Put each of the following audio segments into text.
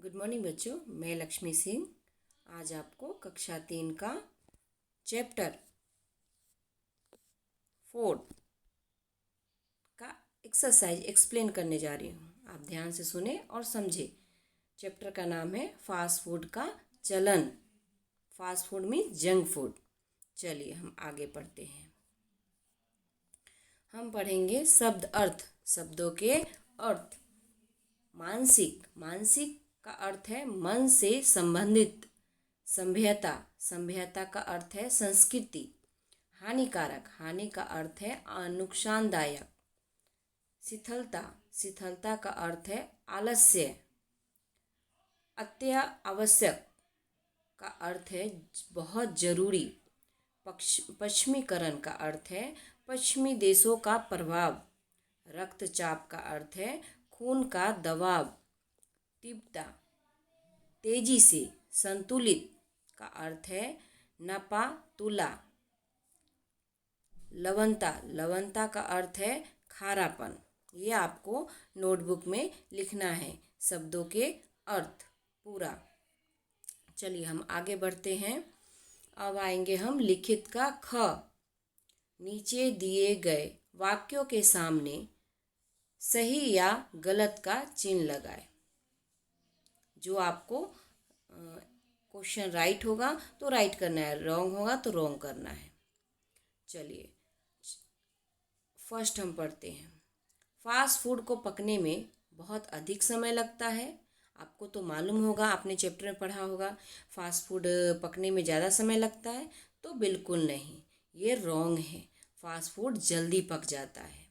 Good morning बच्चों, मैं लक्ष्मी सिंह आज आपको कक्षा 3 का चैप्टर 4 का एक्सरसाइज एक्सप्लेन करने जा रही हूँ। आप ध्यान से सुने और समझे। चैप्टर का नाम है फास्ट फूड का चलन। Fast food means junk food. चलिए हम आगे पढ़ते हैं। हम पढ़ेंगे शब्द अर्थ, शब्दों के अर्थ। मानसिक, मानसिक का अर्थ है मन से संबंधित। सभ्यता, सभ्यता का अर्थ है संस्कृति। हानिकारक, हानि का अर्थ है नुकसानदायक। शिथिलता, शिथिलता का अर्थ है आलस्य। अत्यावश्यक का अर्थ है बहुत जरूरी। पश्चिमीकरण का अर्थ है पश्चिमी देशों का प्रभाव। रक्तचाप का अर्थ है खून का दबाव। तीव्रता, तेजी से। संतुलित का अर्थ है नपा तुला। लवणता, लवणता का अर्थ है खारापन। ये आपको नोटबुक में लिखना है, शब्दों के अर्थ पूरा। चलिए हम आगे बढ़ते हैं। अब आएंगे हम लिखित का ख। नीचे दिए गए वाक्यों के सामने सही या गलत का चिन्ह लगाए। जो आपको क्वेश्चन राइट होगा तो राइट करना है, रॉन्ग होगा तो रॉन्ग करना है। चलिए फर्स्ट हम पढ़ते हैं। फास्ट फूड को पकने में बहुत अधिक समय लगता है। आपको तो मालूम होगा, आपने चैप्टर में पढ़ा होगा फास्ट फूड पकने में ज़्यादा समय लगता है। तो बिल्कुल नहीं, ये रॉन्ग है। फास्ट फूड जल्दी पक जाता है,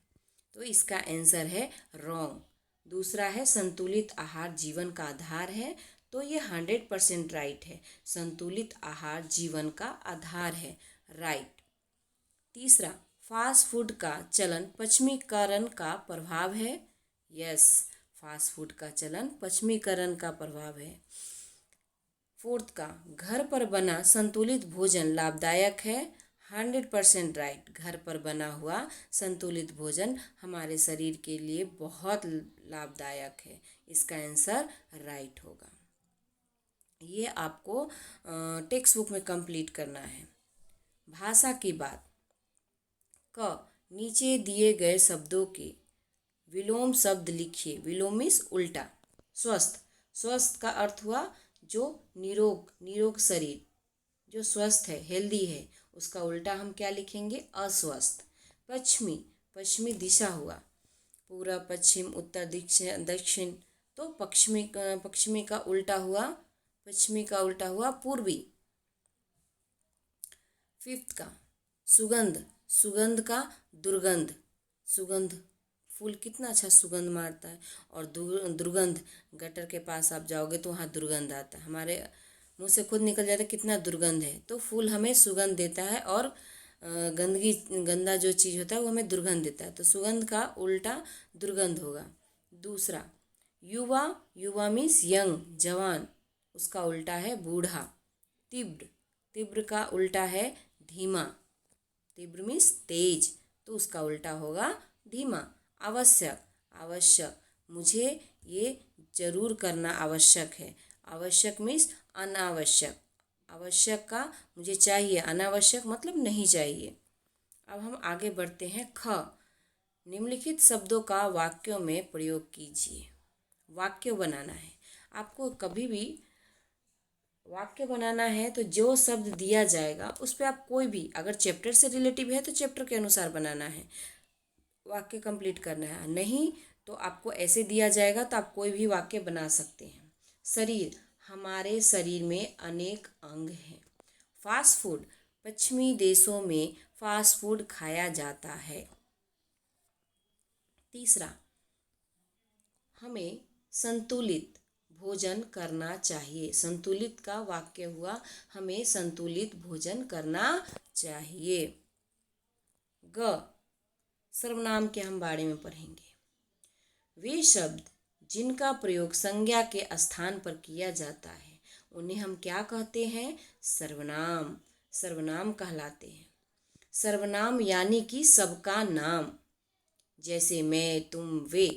तो इसका आंसर है रॉन्ग। दूसरा है संतुलित आहार जीवन का आधार है, तो ये 100% राइट है। संतुलित आहार जीवन का आधार है, राइट। तीसरा, फास्ट फूड का चलन पश्चिमीकरण का प्रभाव है। यस, फास्ट फूड का चलन पश्चिमीकरण का प्रभाव है। फोर्थ का, घर पर बना संतुलित भोजन लाभदायक है। 100% राइट। घर पर बना हुआ संतुलित भोजन हमारे शरीर के लिए बहुत लाभदायक है। इसका आंसर राइट होगा। ये आपको टेक्स्ट बुक में कंप्लीट करना है। भाषा की बात। क, नीचे दिए गए शब्दों के विलोम शब्द लिखिए। विलोम मीन्स उल्टा। स्वस्थ, स्वस्थ का अर्थ हुआ जो निरोग, निरोग शरीर, जो स्वस्थ है, हेल्दी है, उसका उल्टा हम क्या लिखेंगे? अस्वस्थ। पश्चिमी, पश्चिमी दिशा हुआ, पूर्व, पश्चिम, उत्तर, दक्षिण। तो पश्चिमी, पश्चिमी का उल्टा हुआ, पश्चिमी का उल्टा हुआ पूर्वी। फिफ्थ का, सुगंध, सुगंध का दुर्गंध। सुगंध, फूल कितना अच्छा सुगंध मारता है। और दुर्गंध, गटर के पास आप जाओगे तो वहाँ दुर्गंध आता है। हमारे मुंह से खुद निकल जाता है कितना दुर्गंध है। तो फूल हमें सुगंध देता है और गंदगी, गंदा जो चीज़ होता है वो हमें दुर्गंध देता है। तो सुगंध का उल्टा दुर्गंध होगा। दूसरा, युवा, युवा मीन्स यंग, जवान, उसका उल्टा है बूढ़ा। तीव्र, तीव्र का उल्टा है धीमा। तीव्र मीन्स तेज, तो उसका उल्टा होगा धीमा। आवश्यक, आवश्यक, मुझे ये जरूर करना आवश्यक है। आवश्यक मीन्स अनावश्यक। आवश्यक का मुझे चाहिए, अनावश्यक मतलब नहीं चाहिए। अब हम आगे बढ़ते हैं। ख, निम्नलिखित शब्दों का वाक्यों में प्रयोग कीजिए। वाक्य बनाना है आपको। कभी भी वाक्य बनाना है तो जो शब्द दिया जाएगा उस पर आप कोई भी, अगर चैप्टर से रिलेटिव है तो चैप्टर के अनुसार बनाना है, वाक्य कंप्लीट करना है। नहीं तो आपको ऐसे दिया जाएगा तो आप कोई भी वाक्य बना सकते हैं। शरीर, हमारे शरीर में अनेक अंग हैं। फास्ट फूड, पश्चिमी देशों में फास्ट फूड खाया जाता है। तीसरा, हमें संतुलित भोजन करना चाहिए। संतुलित का वाक्य हुआ हमें संतुलित भोजन करना चाहिए। ग, सर्वनाम के हम बारे में पढ़ेंगे। वे शब्द जिनका प्रयोग संज्ञा के स्थान पर किया जाता है उन्हें हम क्या कहते हैं? सर्वनाम। सर्वनाम कहलाते हैं। सर्वनाम यानी कि सबका नाम, जैसे मैं, तुम, वे।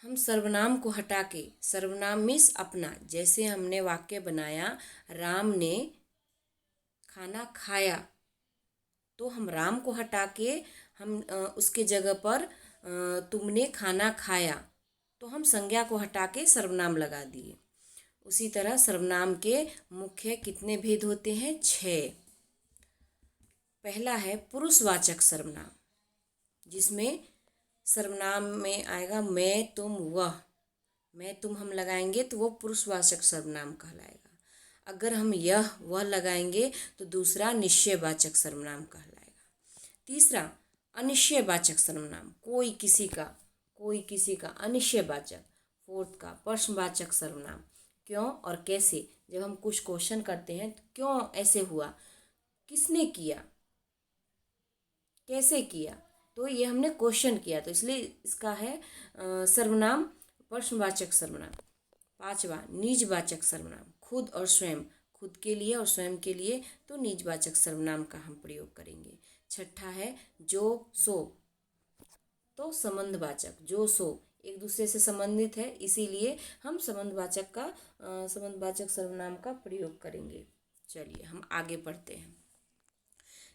हम सर्वनाम को हटा के, सर्वनाम मीन्स अपना, जैसे हमने वाक्य बनाया राम ने खाना खाया, तो हम राम को हटा के हम उसके जगह पर तुमने खाना खाया, तो हम संज्ञा को हटा के सर्वनाम लगा दिए। उसी तरह सर्वनाम के मुख्य कितने भेद होते हैं? 6। पहला है पुरुषवाचक सर्वनाम, जिसमें सर्वनाम में आएगा मैं, तुम, वह। मैं, तुम हम लगाएंगे तो वो पुरुषवाचक सर्वनाम कहलाएगा। अगर हम यह, वह लगाएंगे तो दूसरा निश्चयवाचक सर्वनाम कहलाएगा। तीसरा अनिश्चयवाचक सर्वनाम, कोई किसी का अनिश्चयवाचक। फोर्थ का प्रश्नवाचक सर्वनाम, क्यों और कैसे। जब हम कुछ क्वेश्चन करते हैं तो क्यों ऐसे हुआ, किसने किया, कैसे किया, तो ये हमने क्वेश्चन किया, तो इसलिए इसका है सर्वनाम प्रश्नवाचक सर्वनाम। 5वां निजवाचक सर्वनाम, खुद और स्वयं, खुद के लिए और स्वयं के लिए, तो निजवाचक सर्वनाम का हम प्रयोग करेंगे। 6ठा है जो सो, तो संबंधवाचक, जो सो एक दूसरे से संबंधित है, इसीलिए हम संबंधवाचक सर्वनाम का प्रयोग करेंगे। चलिए हम आगे पढ़ते हैं।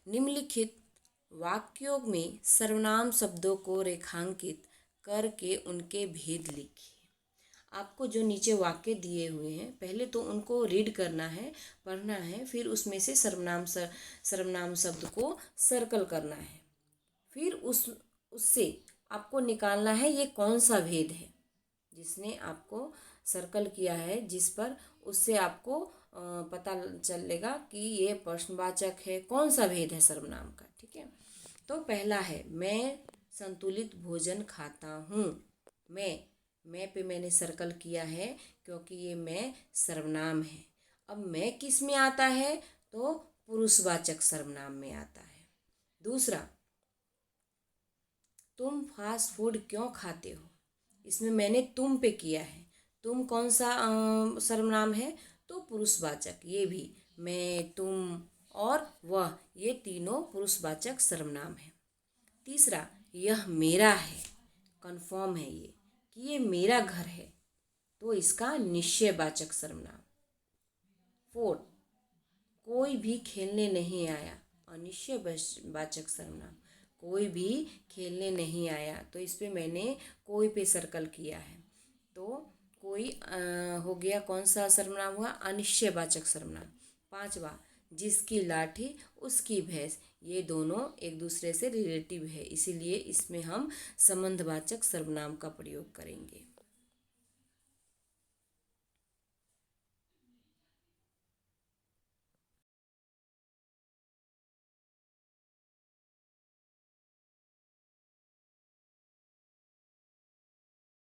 निम्नलिखित वाक्यों में सर्वनाम शब्दों को रेखांकित करके उनके भेद लिखिए। आपको जो नीचे वाक्य दिए हुए हैं, पहले तो उनको रीड करना है, पढ़ना है, फिर उसमें से सर्वनाम शब्द को सर्कल करना है। फिर उससे आपको निकालना है ये कौन सा भेद है, जिसने आपको सर्कल किया है जिस पर, उससे आपको पता चलेगा कि ये प्रश्नवाचक है, कौन सा भेद है सर्वनाम का। ठीक है, तो पहला है मैं संतुलित भोजन खाता हूँ। मैं पे मैंने सर्कल किया है क्योंकि ये मैं सर्वनाम है। अब मैं किस में आता है, तो पुरुषवाचक सर्वनाम में आता है। दूसरा, तुम फास्ट फूड क्यों खाते हो, इसमें मैंने तुम पे किया है। तुम कौन सा सर्वनाम है, तो पुरुषवाचक। ये भी मैं, तुम और वह, ये तीनों पुरुषवाचक सर्वनाम है। तीसरा, यह मेरा है, कन्फर्म है ये कि ये मेरा घर है, तो इसका निश्चयवाचक सर्वनाम। 4, कोई भी खेलने नहीं आया, अनिश्चयवाचक सर्वनाम। कोई भी खेलने नहीं आया, तो इस पे मैंने कोई पे सर्कल किया है, तो कोई हो गया, कौन सा सर्वनाम हुआ, अनिश्चयवाचक सर्वनाम। 5वां, जिसकी लाठी उसकी भैंस, ये दोनों एक दूसरे से रिलेटिव है, इसीलिए इसमें हम संबंधवाचक सर्वनाम का प्रयोग करेंगे।